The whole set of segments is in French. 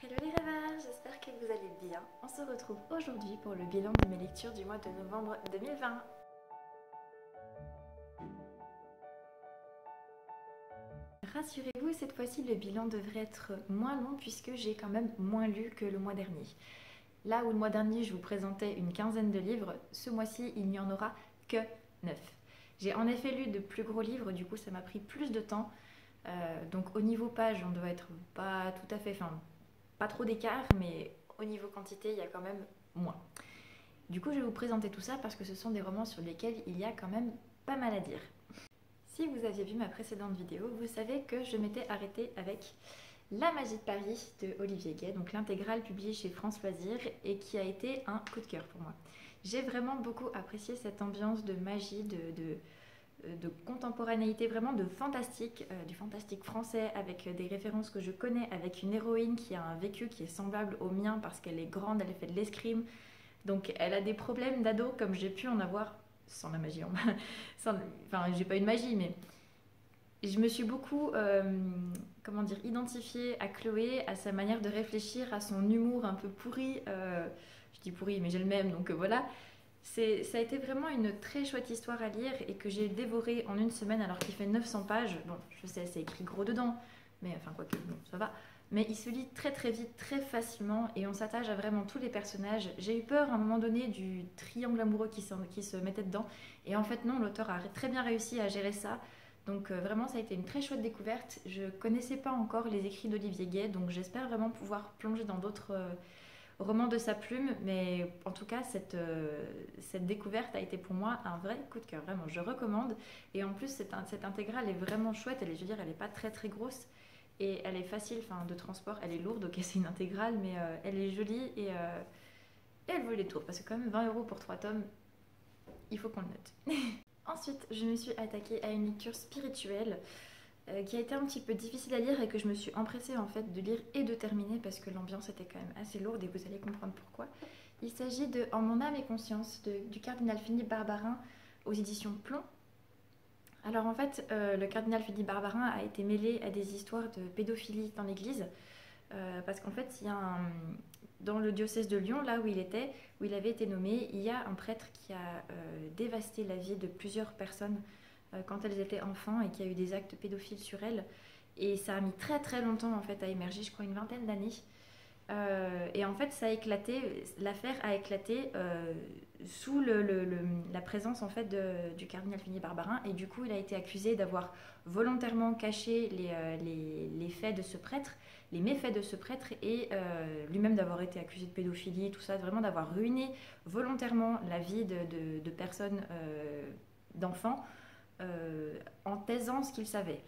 Hello les rêveurs, j'espère que vous allez bien. On se retrouve aujourd'hui pour le bilan de mes lectures du mois de novembre 2020. Rassurez-vous, cette fois-ci le bilan devrait être moins long puisque j'ai quand même moins lu que le mois dernier. Là où le mois dernier je vous présentais une quinzaine de livres, ce mois-ci il n'y en aura que 9. J'ai en effet lu de plus gros livres, du coup ça m'a pris plus de temps. Donc au niveau page, on doit être pas tout à fait, pas trop d'écart, mais au niveau quantité, il y a quand même moins. Du coup, je vais vous présenter tout ça parce que ce sont des romans sur lesquels il y a quand même pas mal à dire. Si vous aviez vu ma précédente vidéo, vous savez que je m'étais arrêtée avec La Magie de Paris de Olivier Gay, donc l'intégrale publiée chez France Loisirs et qui a été un coup de cœur pour moi. J'ai vraiment beaucoup apprécié cette ambiance de magie, de contemporanéité, vraiment de fantastique, du fantastique français avec des références que je connais, avec une héroïne qui a un vécu qui est semblable au mien parce qu'elle est grande, elle fait de l'escrime, donc elle a des problèmes d'ado comme j'ai pu en avoir sans la magie. Enfin, j'ai pas eu de magie, mais je me suis beaucoup, comment dire, identifiée à Chloé, à sa manière de réfléchir, à son humour un peu pourri. Je dis pourri, mais j'ai le même, donc voilà. Ça a été vraiment une très chouette histoire à lire et que j'ai dévoré en une semaine alors qu'il fait 900 pages. Bon, je sais, c'est écrit gros dedans, mais enfin, quoique, bon, ça va. Mais il se lit très très vite, très facilement et on s'attache à vraiment tous les personnages. J'ai eu peur à un moment donné du triangle amoureux qui se mettait dedans. Et en fait, non, l'auteur a très bien réussi à gérer ça. Donc vraiment, ça a été une très chouette découverte. Je connaissais pas encore les écrits d'Olivier Gay, donc j'espère vraiment pouvoir plonger dans d'autres roman de sa plume, mais en tout cas cette découverte a été pour moi un vrai coup de cœur, vraiment je recommande. Et en plus cette intégrale est vraiment chouette, je veux dire elle est pas très très grosse et elle est facile de transport, elle est lourde, ok c'est une intégrale mais elle est jolie et elle vaut les tours parce que quand même 20 € pour 3 tomes, il faut qu'on le note. Ensuite je me suis attaquée à une lecture spirituelle qui a été un petit peu difficile à lire et que je me suis empressée en fait de lire et de terminer parce que l'ambiance était quand même assez lourde et vous allez comprendre pourquoi. Il s'agit de En mon âme et conscience du cardinal Philippe Barbarin aux éditions Plomb. Alors en fait, le cardinal Philippe Barbarin a été mêlé à des histoires de pédophilie dans l'église parce qu'en fait, dans le diocèse de Lyon, là où il était, où il avait été nommé, il y a un prêtre qui a dévasté la vie de plusieurs personnes quand elles étaient enfants et qui a eu des actes pédophiles sur elles. Et ça a mis très très longtemps en fait à émerger, je crois une vingtaine d'années. Et en fait, ça a éclaté, l'affaire a éclaté sous la présence en fait du cardinal Philippe Barbarin. Et du coup, il a été accusé d'avoir volontairement caché les faits de ce prêtre, les méfaits de ce prêtre, et lui-même d'avoir été accusé de pédophilie, tout ça, vraiment d'avoir ruiné volontairement la vie de personnes, d'enfants, en taisant ce qu'il savait.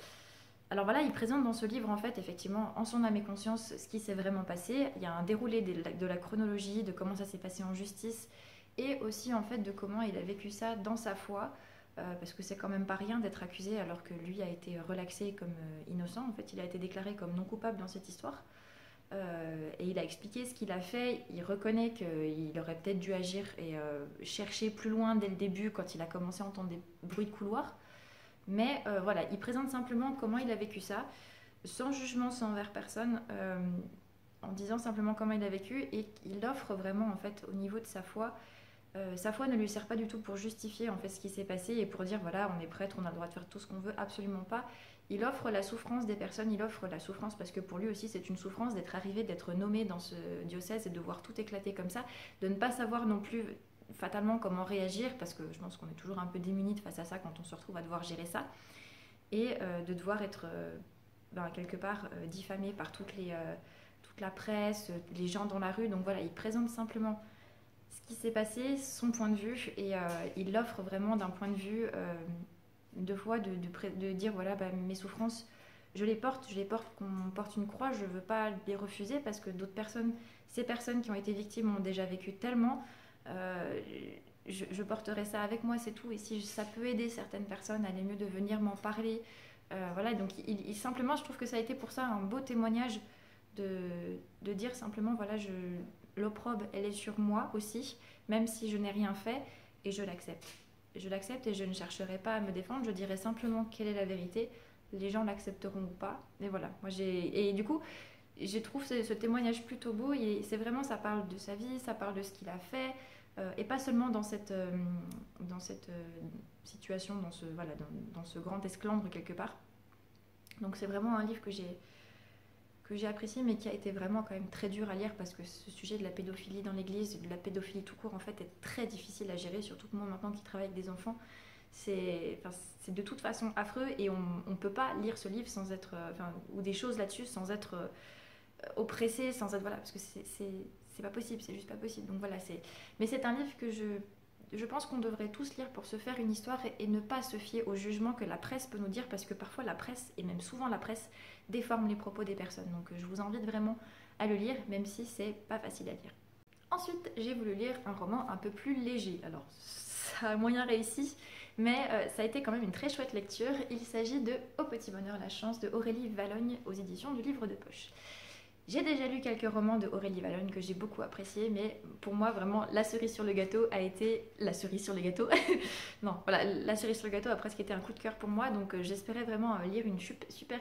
Alors voilà, il présente dans ce livre en fait effectivement en son âme et conscience ce qui s'est vraiment passé. Il y a un déroulé de la chronologie, de comment ça s'est passé en justice et aussi en fait de comment il a vécu ça dans sa foi. Parce que c'est quand même pas rien d'être accusé alors que lui a été relaxé comme innocent. En fait, il a été déclaré comme non coupable dans cette histoire. Et il a expliqué ce qu'il a fait. Il reconnaît qu'il aurait peut-être dû agir et chercher plus loin dès le début quand il a commencé à entendre des bruits de couloir. Mais voilà, il présente simplement comment il a vécu ça, sans jugement, sans envers personne, en disant simplement comment il a vécu et il offre vraiment en fait au niveau de sa foi. Sa foi ne lui sert pas du tout pour justifier en fait ce qui s'est passé et pour dire voilà on est prêtre, on a le droit de faire tout ce qu'on veut, absolument pas. Il offre la souffrance des personnes, il offre la souffrance parce que pour lui aussi c'est une souffrance d'être arrivé, d'être nommé dans ce diocèse et de voir tout éclater comme ça, de ne pas savoir non plus fatalement comment réagir parce que je pense qu'on est toujours un peu démunis face à ça quand on se retrouve à devoir gérer ça et de devoir être quelque part diffamé par toute la presse, les gens dans la rue. Donc voilà, il présente simplement ce qui s'est passé, son point de vue et il l'offre vraiment d'un point de vue de foi, de dire voilà mes souffrances je les porte qu'on porte une croix, je ne veux pas les refuser parce que d'autres personnes, ces personnes qui ont été victimes ont déjà vécu tellement. Euh, je porterai ça avec moi, c'est tout. Et si ça peut aider certaines personnes, elle est mieux de venir m'en parler. Voilà, donc simplement, je trouve que ça a été pour ça un beau témoignage de, de dire simplement, voilà, l'opprobre, elle est sur moi aussi, même si je n'ai rien fait, et je l'accepte. Je l'accepte et je ne chercherai pas à me défendre, je dirai simplement quelle est la vérité. Les gens l'accepteront ou pas. Et voilà, et du coup, je trouve ce témoignage plutôt beau et c'est vraiment, ça parle de sa vie, ça parle de ce qu'il a fait et pas seulement dans cette situation, voilà, dans ce grand esclandre quelque part. Donc c'est vraiment un livre que j'ai apprécié mais qui a été vraiment quand même très dur à lire parce que ce sujet de la pédophilie dans l'église, de la pédophilie tout court en fait est très difficile à gérer, surtout que moi maintenant qui travaille avec des enfants, c'est de toute façon affreux et on ne peut pas lire ce livre sans être, ou des choses là-dessus sans être oppressé, sans être, voilà, parce que c'est pas possible, c'est juste pas possible. Donc voilà, mais c'est un livre que je pense qu'on devrait tous lire pour se faire une histoire et ne pas se fier au jugement que la presse peut nous dire parce que parfois la presse, et même souvent la presse, déforme les propos des personnes. Donc je vous invite vraiment à le lire, même si c'est pas facile à lire. Ensuite, j'ai voulu lire un roman un peu plus léger. Alors, ça a moyen réussi, mais ça a été quand même une très chouette lecture. Il s'agit de Au petit bonheur la chance de Aurélie Vallogne aux éditions du Livre de Poche. J'ai déjà lu quelques romans de Aurélie Vallogne que j'ai beaucoup appréciés, mais pour moi, vraiment, la cerise sur le gâteau a été... La cerise sur le gâteau Non, voilà, la cerise sur le gâteau a presque été un coup de cœur pour moi, donc j'espérais vraiment lire une super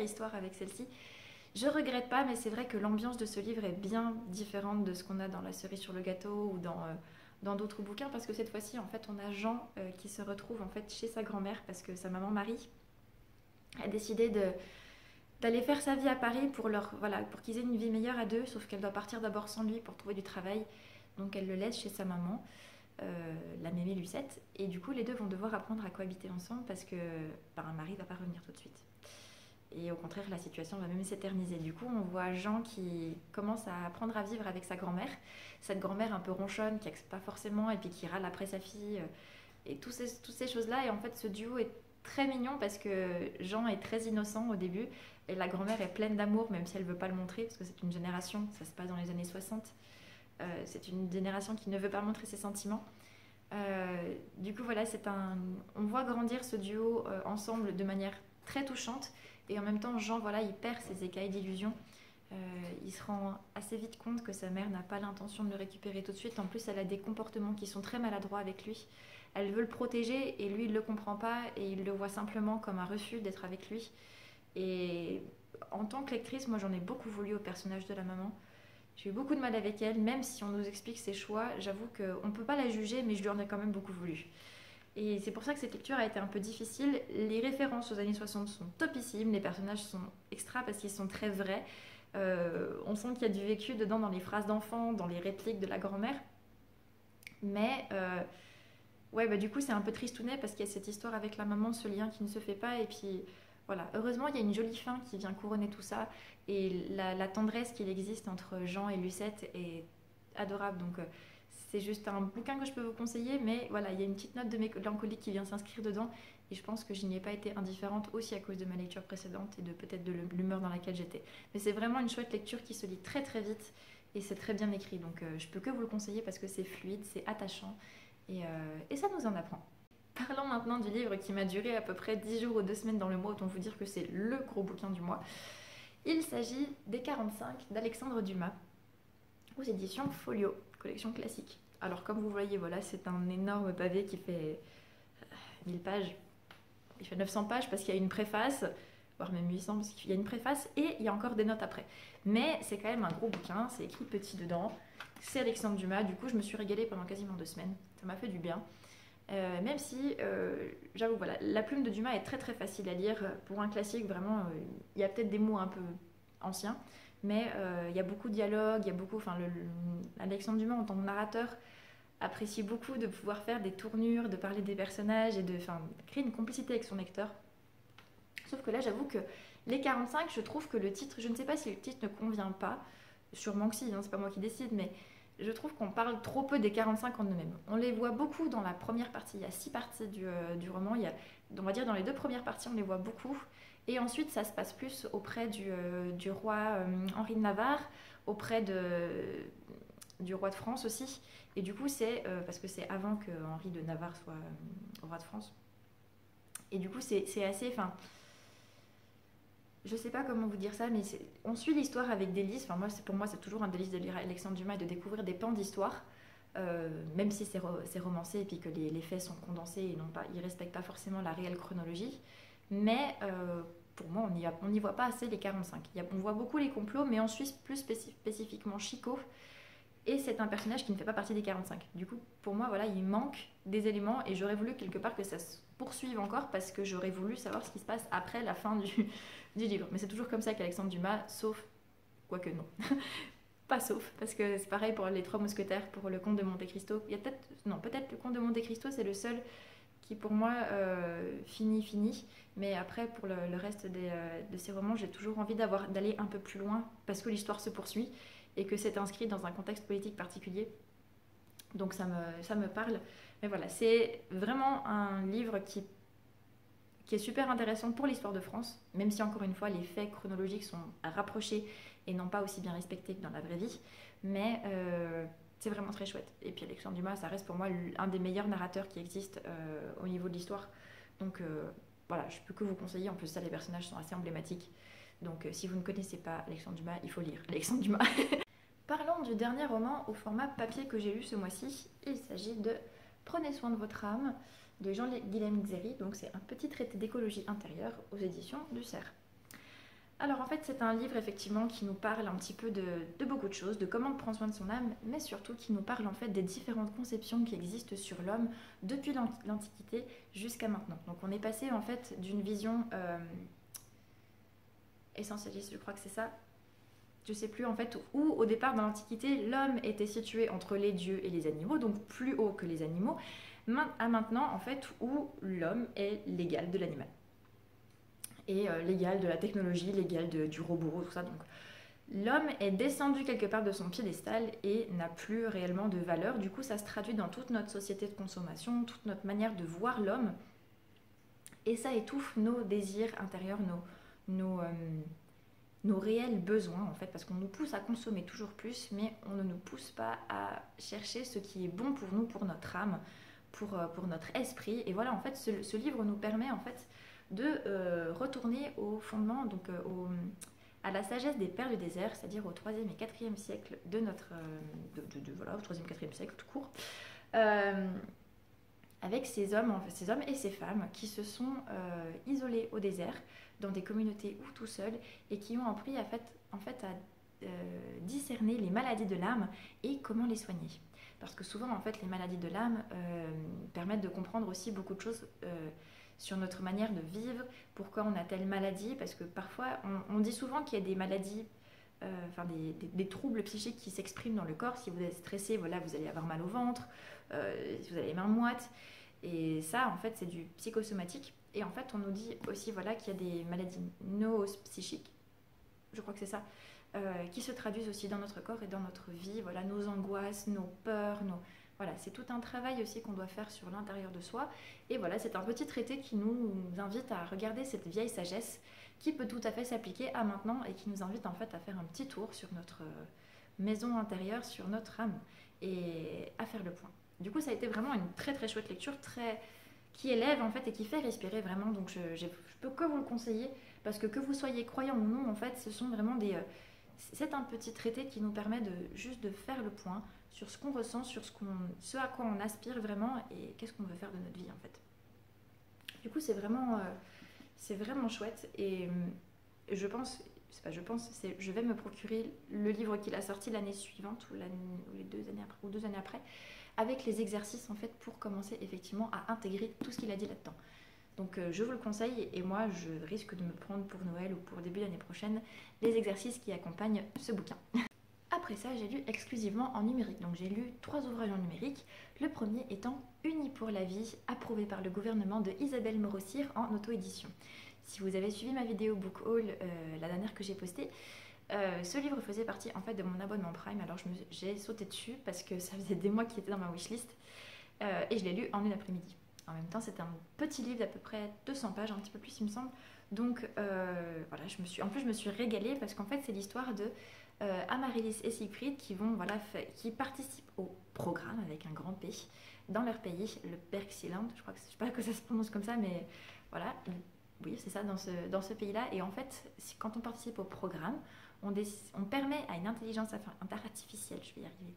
histoire avec celle-ci. Je regrette pas, mais c'est vrai que l'ambiance de ce livre est bien différente de ce qu'on a dans la cerise sur le gâteau ou dans d'autres bouquins, parce que cette fois-ci, en fait, on a Jean qui se retrouve en fait chez sa grand-mère, parce que sa maman Marie a décidé d'aller faire sa vie à Paris pour qu'ils aient une vie meilleure à deux, sauf qu'elle doit partir d'abord sans lui pour trouver du travail. Donc elle le laisse chez sa maman, la mémé Lucette, et du coup les deux vont devoir apprendre à cohabiter ensemble parce que Marie va pas revenir tout de suite. Et au contraire, la situation va même s'éterniser. Du coup, on voit Jean qui commence à apprendre à vivre avec sa grand-mère. Cette grand-mère un peu ronchonne, qui n'accepte pas forcément, et puis qui râle après sa fille, et toutes ces choses-là. Et en fait, ce duo est très mignon parce que Jean est très innocent au début et la grand-mère est pleine d'amour même si elle ne veut pas le montrer parce que c'est une génération, ça se passe dans les années 60, c'est une génération qui ne veut pas montrer ses sentiments. Du coup voilà, on voit grandir ce duo ensemble de manière très touchante et en même temps Jean voilà, il perd ses écailles d'illusion. Il se rend assez vite compte que sa mère n'a pas l'intention de le récupérer tout de suite. En plus, elle a des comportements qui sont très maladroits avec lui. Elle veut le protéger et lui, il ne le comprend pas et il le voit simplement comme un refus d'être avec lui. Et en tant que lectrice, moi, j'en ai beaucoup voulu au personnage de la maman. J'ai eu beaucoup de mal avec elle, même si on nous explique ses choix. J'avoue qu'on ne peut pas la juger, mais je lui en ai quand même beaucoup voulu. Et c'est pour ça que cette lecture a été un peu difficile. Les références aux années 60 sont topissimes, les personnages sont extra parce qu'ils sont très vrais. On sent qu'il y a du vécu dedans dans les phrases d'enfants, dans les répliques de la grand-mère. Mais du coup c'est un peu tristounet parce qu'il y a cette histoire avec la maman, ce lien qui ne se fait pas. Et puis voilà, heureusement il y a une jolie fin qui vient couronner tout ça. Et la tendresse qu'il existe entre Jean et Lucette est adorable. Donc c'est juste un bouquin que je peux vous conseiller. Mais voilà, il y a une petite note de mélancolie qui vient s'inscrire dedans. Et je pense que je n'y ai pas été indifférente aussi à cause de ma lecture précédente et de peut-être de l'humeur dans laquelle j'étais. Mais c'est vraiment une chouette lecture qui se lit très très vite et c'est très bien écrit. Donc je peux que vous le conseiller parce que c'est fluide, c'est attachant et ça nous en apprend. Parlons maintenant du livre qui m'a duré à peu près 10 jours ou 2 semaines dans le mois, autant vous dire que c'est le gros bouquin du mois. Il s'agit des 45 d'Alexandre Dumas aux éditions Folio, collection classique. Alors comme vous voyez, voilà, c'est un énorme pavé qui fait 1000 pages. Il fait 900 pages parce qu'il y a une préface, voire même 800 parce qu'il y a une préface et il y a encore des notes après. Mais c'est quand même un gros bouquin, c'est écrit petit dedans. C'est Alexandre Dumas, du coup je me suis régalée pendant quasiment 2 semaines. Ça m'a fait du bien. Même si, j'avoue, voilà, la plume de Dumas est très très facile à lire. Pour un classique, vraiment, il y a peut-être des mots un peu anciens, mais il y a beaucoup de dialogues, il y a beaucoup... Alexandre Dumas en tant que narrateur apprécie beaucoup de pouvoir faire des tournures, de parler des personnages et de créer une complicité avec son lecteur. Sauf que là, j'avoue que les 45, je trouve que le titre, je ne sais pas si le titre ne convient pas, sûrement que si, hein, c'est pas moi qui décide, mais je trouve qu'on parle trop peu des 45 en eux-mêmes. On les voit beaucoup dans la première partie, il y a 6 parties du roman, on va dire dans les 2 premières parties, on les voit beaucoup, et ensuite ça se passe plus auprès du roi Henri de Navarre, auprès du roi de France aussi. Et du coup, c'est parce que c'est avant que Henri de Navarre soit roi de France. Et du coup, c'est assez... je sais pas comment vous dire ça, mais on suit l'histoire avec délice. Pour moi, c'est toujours un délice de lire Alexandre Dumas et de découvrir des pans d'histoire, même si c'est romancé et puis que les faits sont condensés et ils ne respectent pas forcément la réelle chronologie. Mais pour moi, on n'y voit pas assez les 45. On voit beaucoup les complots, mais en Suisse, plus spécifiquement Chico. Et c'est un personnage qui ne fait pas partie des 45. Du coup, pour moi, voilà, il manque des éléments et j'aurais voulu quelque part que ça se poursuive encore parce que j'aurais voulu savoir ce qui se passe après la fin du livre. Mais c'est toujours comme ça qu'Alexandre Dumas, sauf... Quoique non. Pas sauf, parce que c'est pareil pour les Trois Mousquetaires, pour le Comte de Monte Cristo. Il y a peut-être... Non, peut-être le Comte de Monte Cristo, c'est le seul qui pour moi finit. Mais après, pour le reste de ces romans, j'ai toujours envie d'aller un peu plus loin parce que l'histoire se poursuit et que c'est inscrit dans un contexte politique particulier. Donc ça me parle. Mais voilà, c'est vraiment un livre qui est super intéressant pour l'histoire de France, même si encore une fois les faits chronologiques sont rapprochés et non pas aussi bien respectés que dans la vraie vie. Mais c'est vraiment très chouette. Et puis Alexandre Dumas, ça reste pour moi un des meilleurs narrateurs qui existent au niveau de l'histoire. Donc voilà, je peux que vous conseiller. En plus ça, les personnages sont assez emblématiques. Donc si vous ne connaissez pas Alexandre Dumas, il faut lire Alexandre Dumas. Parlons du dernier roman au format papier que j'ai lu ce mois-ci. Il s'agit de Prenez soin de votre âme de Jean-Guilhem Xéry. Donc c'est un petit traité d'écologie intérieure aux éditions du Cerf. Alors en fait c'est un livre effectivement qui nous parle un petit peu de beaucoup de choses, de comment prendre soin de son âme, mais surtout qui nous parle en fait des différentes conceptions qui existent sur l'homme depuis l'Antiquité jusqu'à maintenant. Donc on est passé en fait d'une vision essentialiste, je crois que c'est ça, je sais plus en fait, où au départ dans l'Antiquité l'homme était situé entre les dieux et les animaux, donc plus haut que les animaux, à maintenant en fait où l'homme est l'égal de l'animal. Et l'égal de la technologie, l'égal du robot, tout ça. Donc l'homme est descendu quelque part de son piédestal et n'a plus réellement de valeur. Du coup, ça se traduit dans toute notre société de consommation, toute notre manière de voir l'homme. Et ça étouffe nos désirs intérieurs, nos réels besoins, en fait, parce qu'on nous pousse à consommer toujours plus, mais on ne nous pousse pas à chercher ce qui est bon pour nous, pour notre âme, pour notre esprit. Et voilà, en fait, ce livre nous permet, en fait, de retourner au fondement, donc à la sagesse des pères du désert, c'est-à-dire au 3e et 4e siècle de notre... voilà, au 3e, 4e siècle, tout court, avec ces hommes et ces femmes qui se sont isolés au désert, dans des communautés ou tout seuls, et qui ont appris en fait à discerner les maladies de l'âme et comment les soigner. Parce que souvent, en fait, les maladies de l'âme permettent de comprendre aussi beaucoup de choses sur notre manière de vivre, pourquoi on a telle maladie, parce que parfois, on dit souvent qu'il y a des maladies, des troubles psychiques qui s'expriment dans le corps. Si vous êtes stressé, voilà, vous allez avoir mal au ventre, si vous avez les mains moites, et ça, en fait, c'est du psychosomatique. Et en fait, on nous dit aussi voilà, qu'il y a des maladies psychiques, je crois que c'est ça, qui se traduisent aussi dans notre corps et dans notre vie, voilà, nos angoisses, nos peurs, Voilà, c'est tout un travail aussi qu'on doit faire sur l'intérieur de soi. Et voilà, c'est un petit traité qui nous invite à regarder cette vieille sagesse qui peut tout à fait s'appliquer à maintenant et qui nous invite en fait à faire un petit tour sur notre maison intérieure, sur notre âme et à faire le point. Du coup, ça a été vraiment une très très chouette lecture, qui élève en fait et qui fait respirer vraiment. Donc je peux que vous le conseiller parce que vous soyez croyant ou non, en fait, ce sont vraiment c'est un petit traité qui nous permet juste de faire le point sur ce qu'on ressent, sur ce à quoi on aspire vraiment et qu'est-ce qu'on veut faire de notre vie en fait. Du coup, c'est vraiment chouette et je vais me procurer le livre qu'il a sorti l'année suivante ou les 2 années après, avec les exercices en fait pour commencer effectivement à intégrer tout ce qu'il a dit là-dedans. Donc je vous le conseille et moi je risque de me prendre pour Noël ou pour début d'année prochaine les exercices qui accompagnent ce bouquin. Après ça, j'ai lu exclusivement en numérique. Donc j'ai lu 3 ouvrages en numérique. Le premier étant Unis pour la vie, approuvé par le gouvernement de Isabelle Moreau-Cyr en auto-édition. Si vous avez suivi ma vidéo Book Haul, la dernière que j'ai postée, ce livre faisait partie en fait de mon abonnement Prime. Alors j'ai sauté dessus parce que ça faisait des mois qu'il était dans ma wishlist et je l'ai lu en une après-midi. En même temps, c'était un petit livre d'à peu près 200 pages, un petit peu plus il me semble. Donc voilà, je me suis régalée parce qu'en fait c'est l'histoire de Amaryllis et Siegfried qui participent au programme avec un grand P dans leur pays, le Bergseeland, je sais pas que ça se prononce comme ça, mais voilà, oui c'est ça, dans ce pays-là. Et en fait, quand on participe au programme, on permet à une intelligence artificielle, je vais y arriver,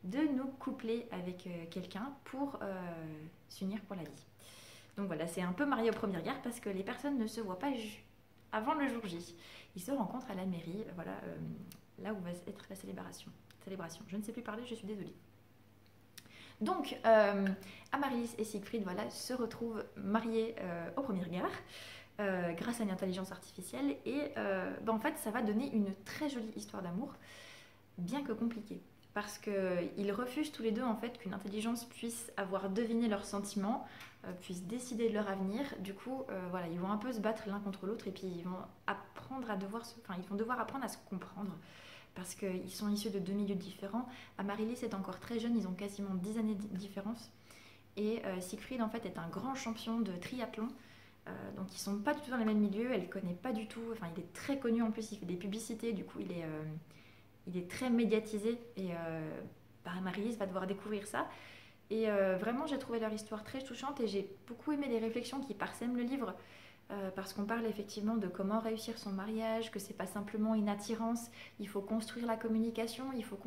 de nous coupler avec quelqu'un pour s'unir pour la vie. Donc voilà, c'est un peu marié au premier regard parce que les personnes ne se voient pas avant le jour J. Ils se rencontrent à la mairie, voilà, là où va être la célébration. Je ne sais plus parler, je suis désolée. Donc, Amaryllis et Siegfried voilà, se retrouvent mariés au premier regard. Grâce à une intelligence artificielle et en fait ça va donner une très jolie histoire d'amour, bien que compliquée, parce qu'ils refusent tous les deux en fait qu'une intelligence puisse avoir deviné leurs sentiments, puisse décider de leur avenir. Du coup voilà, ils vont un peu se battre l'un contre l'autre et puis ils vont devoir apprendre à se comprendre, parce qu'ils sont issus de deux milieux différents. Amaryllis est encore très jeune, ils ont quasiment 10 années de différence, et Siegfried en fait est un grand champion de triathlon. Donc ils sont pas du tout dans les mêmes milieux, elle connaît pas du tout, enfin il est très connu en plus, il fait des publicités, du coup il est très médiatisé et Amaryllis va devoir découvrir ça. Et vraiment j'ai trouvé leur histoire très touchante et j'ai beaucoup aimé les réflexions qui parsèment le livre, parce qu'on parle effectivement de comment réussir son mariage, que c'est pas simplement une attirance, il faut construire la communication, il faut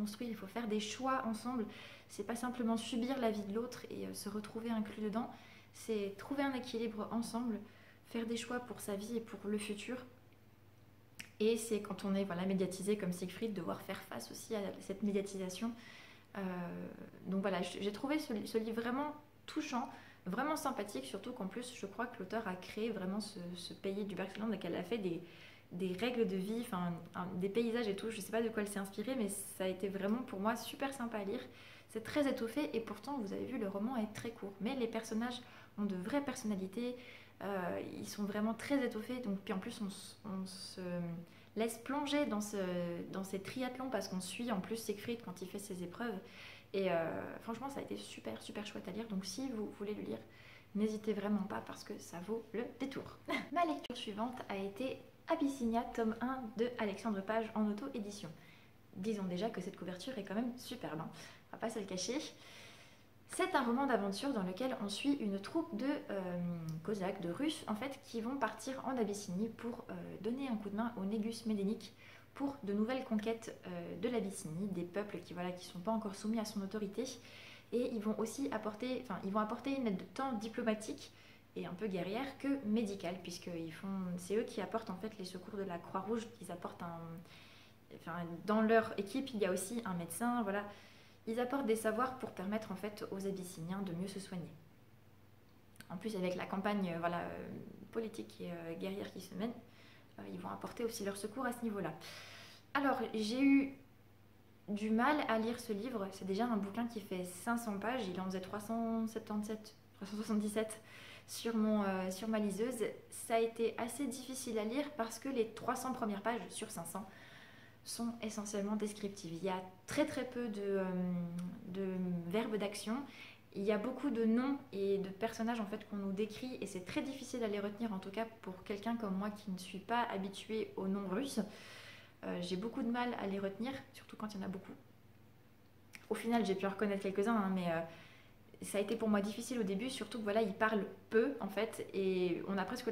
faire des choix ensemble, c'est pas simplement subir la vie de l'autre et se retrouver inclus dedans. C'est trouver un équilibre ensemble, faire des choix pour sa vie et pour le futur. Et c'est quand on est médiatisé comme Siegfried, devoir faire face aussi à cette médiatisation. Donc voilà, j'ai trouvé ce livre vraiment touchant, vraiment sympathique, surtout qu'en plus je crois que l'auteur a créé vraiment ce pays du Bergland et qu'elle a fait des règles de vie, des paysages et tout. Je ne sais pas de quoi elle s'est inspirée, mais ça a été vraiment pour moi super sympa à lire. C'est très étoffé et pourtant, vous avez vu, le roman est très court. Mais les personnages ont de vraies personnalités, ils sont vraiment très étoffés. Donc, puis en plus, on se laisse plonger dans ces triathlons parce qu'on suit en plus Siegfried quand il fait ses épreuves. Et franchement, ça a été super, super chouette à lire. Donc, si vous voulez le lire, n'hésitez vraiment pas parce que ça vaut le détour. Ma lecture suivante a été Abyssinia, tome 1 de Alexandre Page en auto-édition. Disons déjà que cette couverture est quand même superbe, hein. On va pas se le cacher. C'est un roman d'aventure dans lequel on suit une troupe de Cosaques, de Russes en fait, qui vont partir en Abyssinie pour donner un coup de main au Négus Médénique pour de nouvelles conquêtes de l'Abyssinie, des peuples qui ne sont pas encore soumis à son autorité. Et ils vont aussi apporter une aide tant diplomatique et un peu guerrière que médicale, puisque c'est eux qui apportent en fait les secours de la Croix-Rouge. Ils apportent dans leur équipe, il y a aussi un médecin, voilà. Ils apportent des savoirs pour permettre en fait aux Abyssiniens de mieux se soigner. En plus, avec la campagne politique et guerrière qui se mène, ils vont apporter aussi leur secours à ce niveau-là. Alors, j'ai eu du mal à lire ce livre. C'est déjà un bouquin qui fait 500 pages. Il en faisait 377 sur ma liseuse. Ça a été assez difficile à lire parce que les 300 premières pages sur 500 sont essentiellement descriptives. Il y a très très peu de verbes d'action. Il y a beaucoup de noms et de personnages en fait qu'on nous décrit et c'est très difficile à les retenir, en tout cas pour quelqu'un comme moi qui ne suis pas habituée aux noms russes. J'ai beaucoup de mal à les retenir, surtout quand il y en a beaucoup. Au final, j'ai pu en reconnaître quelques-uns, hein, mais ça a été pour moi difficile au début, surtout que voilà, ils parlent peu en fait et on a presque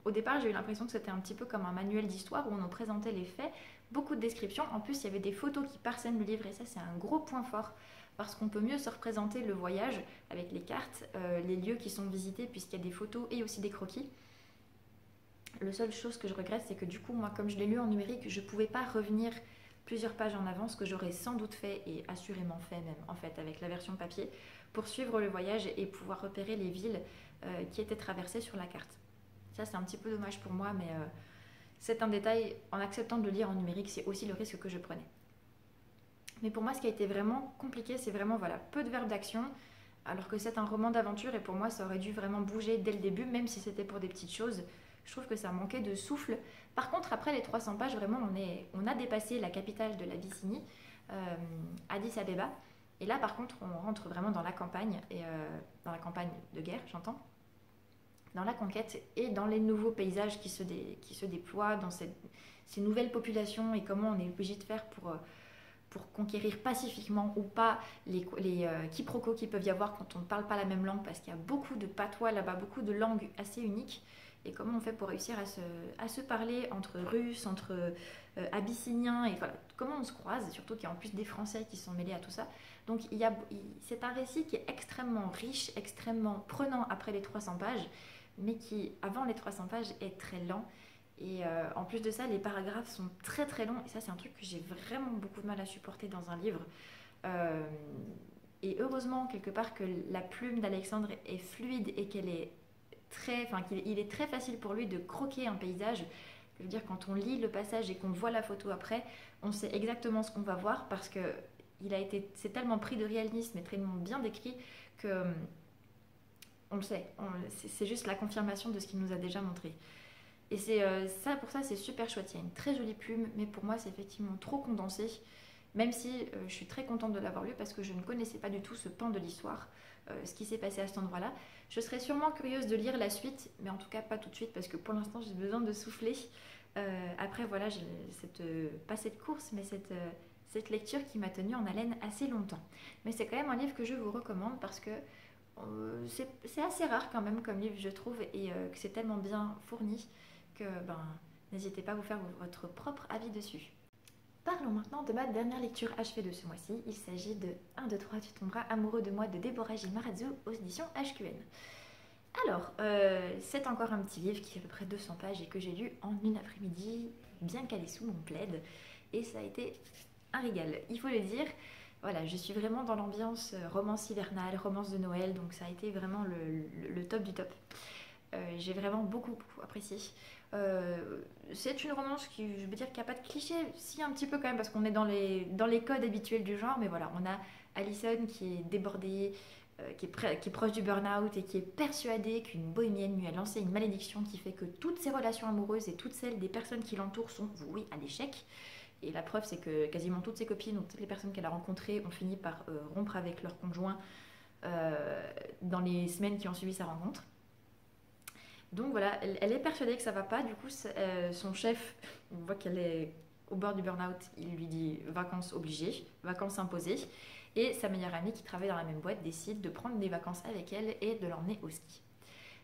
au départ, j'ai eu l'impression que c'était un petit peu comme un manuel d'histoire où on nous présentait les faits, beaucoup de descriptions. En plus, il y avait des photos qui parsèment le livre et ça, c'est un gros point fort parce qu'on peut mieux se représenter le voyage avec les cartes, les lieux qui sont visités puisqu'il y a des photos et aussi des croquis. La seule chose que je regrette, c'est que du coup, moi, comme je l'ai lu en numérique, je ne pouvais pas revenir plusieurs pages en avant, ce que j'aurais sans doute fait et assurément fait même en fait avec la version papier pour suivre le voyage et pouvoir repérer les villes qui étaient traversées sur la carte. Ça, c'est un petit peu dommage pour moi, mais c'est un détail. En acceptant de le lire en numérique, c'est aussi le risque que je prenais. Mais pour moi, ce qui a été vraiment compliqué, c'est vraiment peu de verbes d'action, alors que c'est un roman d'aventure et pour moi, ça aurait dû vraiment bouger dès le début, même si c'était pour des petites choses. Je trouve que ça manquait de souffle. Par contre, après les 300 pages, vraiment, on a dépassé la capitale de l'Abyssinie, Addis Abeba. Et là, par contre, on rentre vraiment dans la campagne, dans la campagne de guerre, j'entends, dans la conquête et dans les nouveaux paysages qui se déploient, dans ces nouvelles populations et comment on est obligé de faire pour conquérir pacifiquement ou pas les quiproquos qu'il peuvent y avoir quand on ne parle pas la même langue, parce qu'il y a beaucoup de patois là-bas, beaucoup de langues assez uniques, et comment on fait pour réussir à se parler entre Russes, entre Abyssiniens, et voilà, comment on se croise, surtout qu'il y a en plus des Français qui sont mêlés à tout ça. Donc c'est un récit qui est extrêmement riche, extrêmement prenant après les 300 pages, mais qui, avant les 300 pages, est très lent Et en plus de ça, les paragraphes sont très très longs. Et ça, c'est un truc que j'ai vraiment beaucoup de mal à supporter dans un livre. Euh, et heureusement, quelque part, que la plume d'Alexandre est fluide et qu'elle est qu'il est très facile pour lui de croquer un paysage. Je veux dire, quand on lit le passage et qu'on voit la photo après, on sait exactement ce qu'on va voir parce que c'est tellement pris de réalisme et tellement bien décrit que on le sait. C'est juste la confirmation de ce qu'il nous a déjà montré. Et pour ça, c'est super chouette. Il y a une très jolie plume, mais pour moi, c'est effectivement trop condensé. Même si je suis très contente de l'avoir lu parce que je ne connaissais pas du tout ce pan de l'histoire, ce qui s'est passé à cet endroit-là. Je serais sûrement curieuse de lire la suite, mais en tout cas pas tout de suite parce que pour l'instant j'ai besoin de souffler. Après voilà, j'ai pas cette course, mais cette lecture qui m'a tenue en haleine assez longtemps. Mais c'est quand même un livre que je vous recommande parce que c'est assez rare quand même comme livre je trouve et que c'est tellement bien fourni que n'hésitez pas à vous faire votre propre avis dessus. Parlons maintenant de ma dernière lecture achevée de ce mois-ci. Il s'agit de 1, 2, 3, tu tomberas amoureux de moi de Deborah J. Marazzo aux éditions HQN. Alors, c'est encore un petit livre qui fait à peu près 200 pages et que j'ai lu en une après-midi, bien calé sous mon plaid. Et ça a été un régal, il faut le dire. Voilà, je suis vraiment dans l'ambiance romance hivernale, romance de Noël, donc ça a été vraiment le top du top. J'ai vraiment beaucoup apprécié. C'est une romance qui, je veux dire, qui n'a pas de cliché, si un petit peu quand même, parce qu'on est dans les codes habituels du genre, mais voilà, on a Allison qui est débordée, qui est proche du burn-out et qui est persuadée qu'une bohémienne lui a lancé une malédiction qui fait que toutes ses relations amoureuses et toutes celles des personnes qui l'entourent sont vouées à l'échec. Et la preuve, c'est que quasiment toutes ses copines ou toutes les personnes qu'elle a rencontrées ont fini par rompre avec leur conjoint dans les semaines qui ont suivi sa rencontre. Donc voilà, elle est persuadée que ça va pas. Du coup, son chef, on voit qu'elle est au bord du burn-out, il lui dit vacances obligées, vacances imposées. Et sa meilleure amie qui travaille dans la même boîte décide de prendre des vacances avec elle et de l'emmener au ski,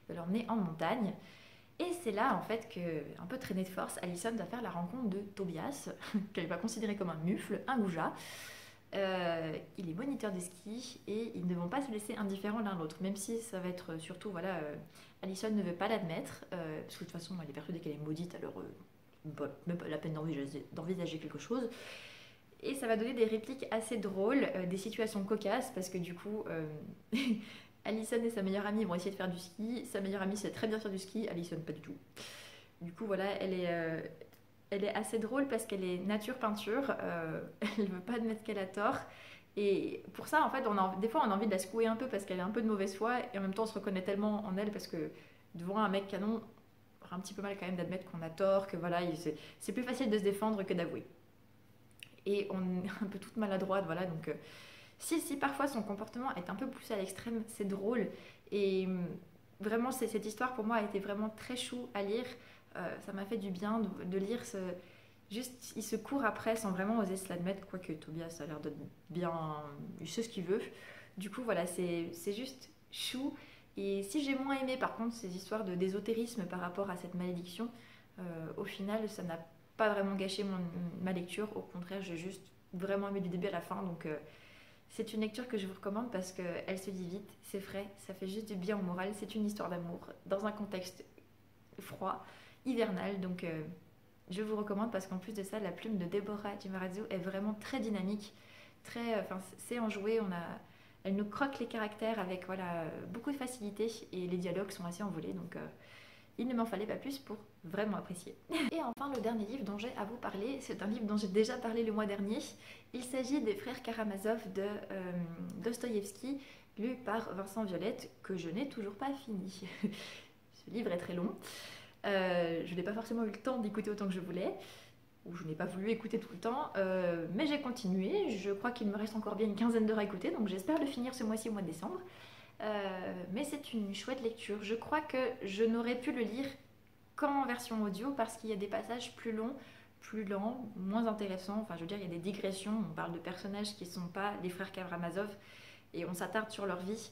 de l'emmener en montagne. Et c'est là en fait que, un peu traînée de force, Allison va faire la rencontre de Tobias, qu'elle va considérer comme un mufle, un goujat. Il est moniteur de ski et ils ne vont pas se laisser indifférents l'un l'autre, même si ça va être surtout, voilà, Allison ne veut pas l'admettre, parce que de toute façon elle est persuadée qu'elle est maudite, alors même pas la peine d'envisager quelque chose. Et ça va donner des répliques assez drôles, des situations cocasses, parce que du coup, Allison et sa meilleure amie vont essayer de faire du ski, sa meilleure amie sait très bien faire du ski, Allison pas du tout. Du coup voilà, elle est assez drôle parce qu'elle est nature peinture, elle ne veut pas admettre qu'elle a tort. Et pour ça, en fait, des fois, on a envie de la secouer un peu parce qu'elle est un peu de mauvaise foi. Et en même temps, on se reconnaît tellement en elle parce que devant un mec canon, on aura un petit peu mal quand même d'admettre qu'on a tort, que voilà, c'est plus facile de se défendre que d'avouer. Et on est un peu toute maladroite, voilà. Donc, si parfois son comportement est un peu poussé à l'extrême, c'est drôle. Et vraiment, cette histoire pour moi a été vraiment très chou à lire. Ça m'a fait du bien de lire juste, il se court après sans vraiment oser se l'admettre, quoique Tobias a l'air d'être bien, il sait ce qu'il veut. Du coup, voilà, c'est juste chou. Et si j'ai moins aimé, par contre, ces histoires d'ésotérisme par rapport à cette malédiction, au final, ça n'a pas vraiment gâché ma lecture. Au contraire, j'ai juste vraiment aimé du début à la fin. Donc, c'est une lecture que je vous recommande parce qu'elle se lit vite, c'est frais, ça fait juste du bien au moral. C'est une histoire d'amour dans un contexte froid, hivernal. Donc, je vous recommande parce qu'en plus de ça, la plume de Deborah J. Marazzo est vraiment très dynamique, c'est enjoué. Elle nous croque les caractères avec voilà, beaucoup de facilité et les dialogues sont assez envolés. Donc, il ne m'en fallait pas plus pour vraiment apprécier. Et enfin, le dernier livre dont j'ai à vous parler, c'est un livre dont j'ai déjà parlé le mois dernier. Il s'agit des Frères Karamazov de Dostoïevski, lu par Vincent Violette, que je n'ai toujours pas fini. Ce livre est très long. Je n'ai pas forcément eu le temps d'écouter autant que je voulais, ou je n'ai pas voulu écouter tout le temps, mais j'ai continué. Je crois qu'il me reste encore bien une quinzaine d'heures à écouter, donc j'espère le finir ce mois-ci au mois de décembre. Mais c'est une chouette lecture. Je crois que je n'aurais pu le lire qu'en version audio parce qu'il y a des passages plus longs, plus lents, moins intéressants. Enfin, je veux dire, il y a des digressions. On parle de personnages qui ne sont pas les frères Karamazov et on s'attarde sur leur vie.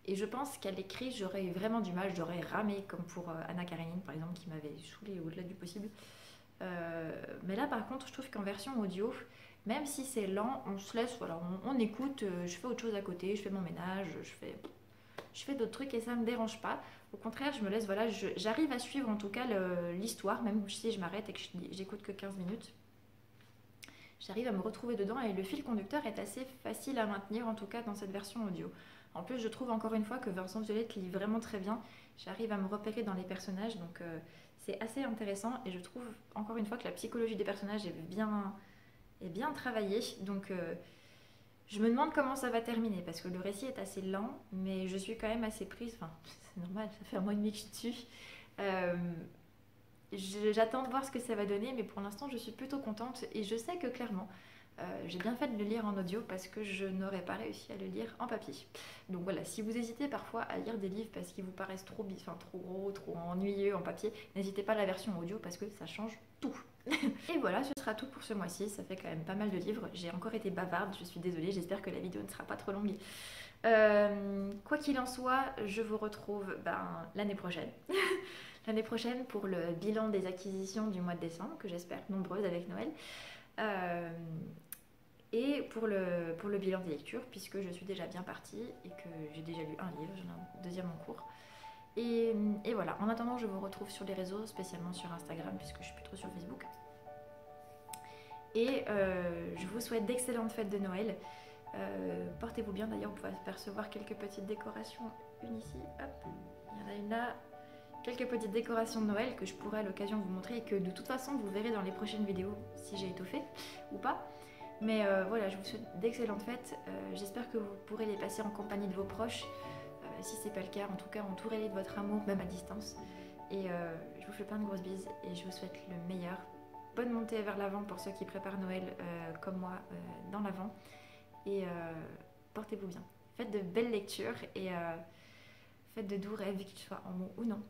Et je pense qu'à l'écrit, j'aurais eu vraiment du mal, j'aurais ramé, comme pour Anna Karenine, par exemple, qui m'avait saoulée au-delà du possible. Mais là, par contre, je trouve qu'en version audio, même si c'est lent, on se laisse, voilà, on écoute, je fais autre chose à côté, je fais mon ménage, je fais d'autres trucs et ça me dérange pas. Au contraire, je me laisse, voilà, j'arrive à suivre en tout cas l'histoire, même si je m'arrête et que j'écoute que 15 minutes. J'arrive à me retrouver dedans et le fil conducteur est assez facile à maintenir, en tout cas dans cette version audio. En plus, je trouve encore une fois que Vincent Violette lit vraiment très bien. J'arrive à me repérer dans les personnages, donc c'est assez intéressant. Et je trouve encore une fois que la psychologie des personnages est bien travaillée. Donc je me demande comment ça va terminer, parce que le récit est assez lent, mais je suis quand même assez prise. Enfin, c'est normal, ça fait un mois et demi que je suis dessus. J'attends de voir ce que ça va donner, mais pour l'instant, je suis plutôt contente. Et je sais que clairement, j'ai bien fait de le lire en audio parce que je n'aurais pas réussi à le lire en papier. Donc voilà, si vous hésitez parfois à lire des livres parce qu'ils vous paraissent trop gros, trop ennuyeux en papier, n'hésitez pas à la version audio parce que ça change tout. Et voilà, ce sera tout pour ce mois-ci. Ça fait quand même pas mal de livres. J'ai encore été bavarde, je suis désolée. J'espère que la vidéo ne sera pas trop longue. Quoi qu'il en soit, je vous retrouve l'année prochaine. L'année prochaine pour le bilan des acquisitions du mois de décembre, que j'espère nombreuses avec Noël. Et pour le bilan des lectures, puisque je suis déjà bien partie et que j'ai déjà lu un livre, j'en ai un deuxième en cours. Et voilà, en attendant, je vous retrouve sur les réseaux, spécialement sur Instagram, puisque je suis plus trop sur Facebook. Et je vous souhaite d'excellentes fêtes de Noël. Portez-vous bien, d'ailleurs, vous pouvez apercevoir quelques petites décorations. Une ici, hop, il y en a une là. Quelques petites décorations de Noël que je pourrai à l'occasion vous montrer et que de toute façon vous verrez dans les prochaines vidéos si j'ai étoffé ou pas. Mais voilà, je vous souhaite d'excellentes fêtes. J'espère que vous pourrez les passer en compagnie de vos proches. Si c'est pas le cas, en tout cas, entourez-les de votre amour, même à distance. Et je vous fais plein de grosses bises et je vous souhaite le meilleur. Bonne montée vers l'avant pour ceux qui préparent Noël comme moi dans l'avant. Et portez-vous bien. Faites de belles lectures et faites de doux rêves, qu'ils soient en mots ou non.